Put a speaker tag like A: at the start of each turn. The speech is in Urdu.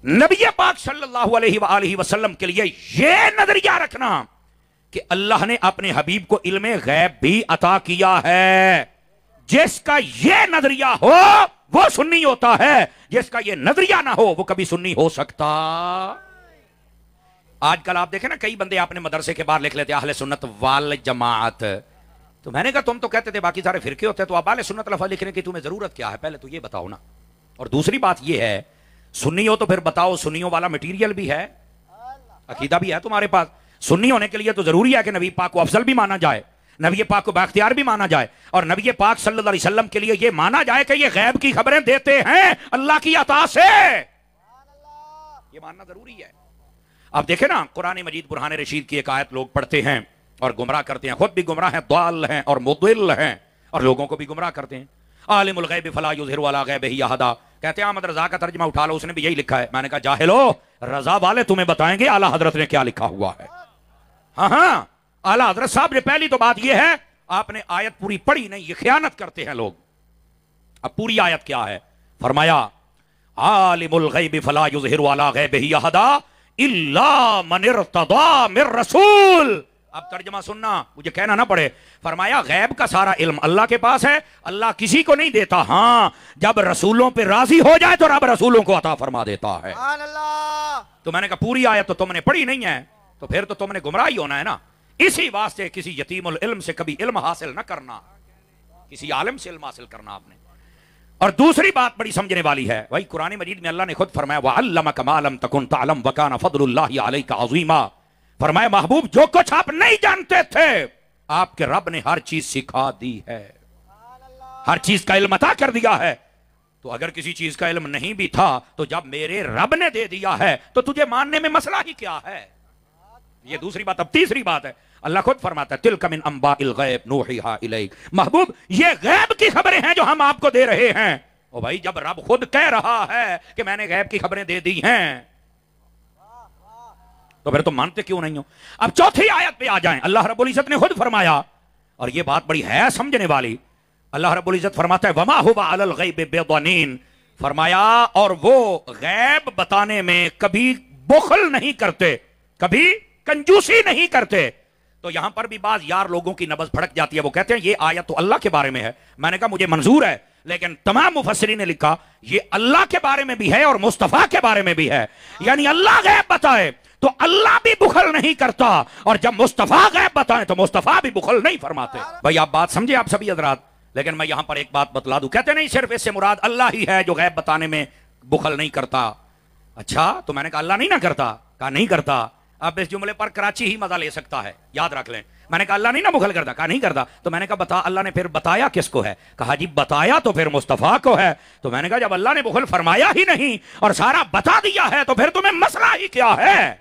A: نبی پاک صلی اللہ علیہ وآلہ وسلم کے لیے یہ نظریہ رکھنا کہ اللہ نے اپنے حبیب کو علم غیب بھی عطا کیا ہے، جس کا یہ نظریہ ہو وہ سنی ہوتا ہے، جس کا یہ نظریہ نہ ہو وہ کبھی سنی ہو سکتا۔ آج کل آپ دیکھیں نا، کئی بندے اپنے مدرسے کے باہر لکھ لیتے اہل سنت والجماعت، تو میں نے کہا تم تو کہتے تھے باقی سارے فرقے ہوتے ہیں، تو اب اہل سنت لفظ لکھنے کی تمہیں ضرورت کیا ہے؟ پہلے تو یہ بتاؤ نا۔ اور دوسری بات یہ ہے، سنی ہو تو پھر بتاؤ سنیوں والا مٹیریل بھی ہے، عقیدہ بھی ہے تمہارے پاس؟ سنی ہونے کے لیے تو ضروری ہے کہ نبی پاک کو افضل بھی مانا جائے، نبی پاک کو بااختیار بھی مانا جائے، اور نبی پاک صلی اللہ علیہ وسلم کے لیے یہ مانا جائے کہ یہ غیب کی خبریں دیتے ہیں اللہ کی عطا سے، یہ ماننا ضروری ہے۔ اب دیکھیں نا، قرآن مجید برہان رشید کی ایک آیت لوگ پڑھتے ہیں اور گمراہ کرتے ہیں، خود بھی گمراہ ہیں، ضال ہیں اور مضل ہیں، اور لوگوں کو بھی گمراہ کرتے ہیں۔ عالم الغیب فلا یظہر علی غیبہ احدا، کہتے ہیں احمد رضا کا ترجمہ اٹھا لو، اس نے بھی یہی لکھا ہے۔ میں نے کہا جاہلو، رضا والے تمہیں بتائیں گے اعلیٰ حضرت نے کیا لکھا ہوا ہے۔ ہاں اعلیٰ حضرت صاحب نے، پہلی تو بات یہ ہے آپ نے آیت پوری پڑھی نہیں، یہ خیانت کرتے ہیں لوگ۔ اب پوری آیت کیا ہے؟ فرمایا عالم الغیب فلا یظہر علی غیبہ احدا الا من ارتضی من رسول۔ اب ترجمہ سننا، مجھے کہنا نہ پڑے۔ فرمایا غیب کا سارا علم اللہ کے پاس ہے، اللہ کسی کو نہیں دیتا، ہاں جب رسولوں پہ راضی ہو جائے تو رب رسولوں کو عطا فرما دیتا ہے۔ تو میں نے کہا پوری آیت تو تم نے پڑھی نہیں ہے، تو پھر تو تم نے گمراہی ہونا ہے نا۔ اسی واسطے کسی یتیم العلم سے کبھی علم حاصل نہ کرنا، کسی عالم سے علم حاصل کرنا آپ نے۔ اور دوسری بات بڑی سمجھنے والی ہے، وہی قرآن مجید میں اللہ نے خود فرمایا وَعَلَّمَكَ مَا لَمْ تَكُنْ تَعْلَمْ وَكَانَ فَضْلُ اللَّهِ عَلَيْكَ عَظِيمًا۔ فرمایا محبوب جو کچھ آپ نہیں جانتے تھے آپ کے رب نے ہر چیز سکھا دی ہے، ہر چیز کا علم عطا کر دیا ہے۔ تو اگر کسی چیز کا علم نہیں بھی تھا تو جب میرے رب نے دے دیا ہے تو تجھے ماننے میں مسئلہ ہی کیا ہے؟ یہ دوسری بات۔ اب تیسری بات ہے، اللہ خود فرماتا ہے تِلْكَ مِنْ أَنْبَاءِ الْغَيْبِ نُوحِيهَا إِلَيْكَ۔ محبوب یہ غیب کی خبریں ہیں جو ہم آپ کو دے رہے ہیں۔ او بھائی جب رب خود کہہ رہا ہے کہ میں نے غیب کی خبریں دے دی ہیں تو پھر تم مانتے کیوں نہیں ہو؟ اب چوتھی آیت پہ آ جائیں، اللہ رب العزت نے خود فرمایا، اور یہ بات بڑی ہے سمجھنے والی۔ اللہ رب العزت فرماتا ہے وَمَا هُوَ عَلَى الْغَيْبِ بِضَنِينٍ، فرمایا اور وہ غیب بتانے میں کبھی بخل نہیں کرتے، کبھی کنجوسی نہیں کرتے۔ تو یہاں پر بھی بعض یار لوگوں کی نبض پھڑک جاتی ہے، وہ کہتے ہیں یہ آیت تو اللہ کے بارے میں ہے۔ میں نے کہا مجھے منظور ہے، لیکن تمام مفسرین نے لکھا یہ اللہ کے بارے میں بھی ہے اور مصطفیٰ کے بارے میں بھی ہے، یعنی اللہ غیب بتائے تو اللہ بھی بخل نہیں کرتا، اور جب مصطفیٰ غیب بتائیں تو مصطفیٰ بھی بخل نہیں فرماتے۔ بھائی آپ بات سمجھے آپ سبھی حضرات؟ لیکن میں یہاں پر ایک بات بتلا دوں، کہتے نہیں صرف اس سے مراد اللہ ہی ہے جو غیب بتانے میں بخل نہیں کرتا۔ اچھا تو میں نے کہا اللہ نہیں نہ کرتا؟ کہا نہیں کرتا۔ اب اس جملے پر کراچی ہی مزہ لے سکتا ہے، یاد رکھ لیں۔ میں نے کہا اللہ نہیں نہ بخل کرتا؟ کہا نہیں کرتا۔ تو میں نے کہا بتا اللہ نے پھر بتایا کس کو ہے؟ کہا جی بتایا تو پھر مصطفیٰ کو ہے۔ تو میں نے کہا جب اللہ نے بخل فرمایا ہی نہیں اور سارا بتا دیا ہے تو پھر تمہیں مسئلہ ہی کیا ہے؟